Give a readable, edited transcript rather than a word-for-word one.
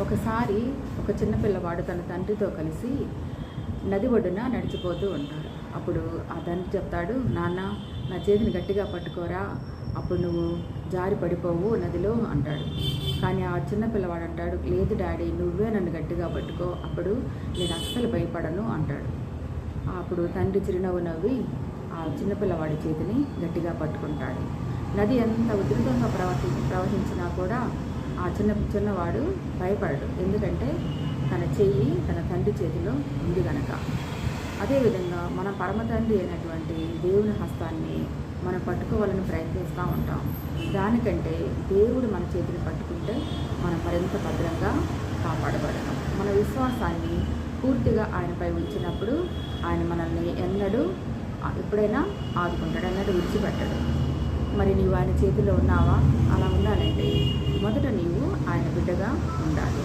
ఒకసారి ఒక చిన్న పిల్లవాడు తన తండ్రితో కలిసి నది ఒడ్డున నడిచిపోతూ ఉంటాడు. అప్పుడు ఆ తండ్రి చెప్తాడు, నాన్న నా చేతిని గట్టిగా పట్టుకోరా, అప్పుడు నువ్వు జారి పడిపోవు నదిలో అంటాడు. కానీ ఆ చిన్న పిల్లవాడు అంటాడు, లేదు డాడీ, నువ్వే నన్ను గట్టిగా పట్టుకో, అప్పుడు నేను అస్సలు భయపడను అంటాడు. అప్పుడు తండ్రి చిరునవ్వు నవ్వి ఆ చిన్నపిల్లవాడి చేతిని గట్టిగా పట్టుకుంటాడు. నది ఎంత ఉధృతంగా ప్రవహించినా కూడా ఆ చిన్నవాడు భయపడడు. ఎందుకంటే తన చెయ్యి తన తండ్రి చేతిలో ఉంది కనుక. అదేవిధంగా మన పరమ తండ్రి అయినటువంటి దేవుని హస్తాన్ని మనం పట్టుకోవాలని ప్రయత్నిస్తూ ఉంటాం. దానికంటే దేవుడు మన చేతిని పట్టుకుంటే మనం మరింత భద్రంగా కాపాడబడతాం. మన విశ్వాసాన్ని పూర్తిగా ఆయనపై ఉంచినప్పుడు ఆయన మనల్ని ఎప్పుడైనా ఆదుకుంటాడు, ఎన్నడూ విడిచిపెట్టడు. మరి నీవు ఆయన చేతిలో ఉన్నావా? అలా ఉండాలంటే మొదట నీవు ఆయన బిడ్డగా ఉండాలి.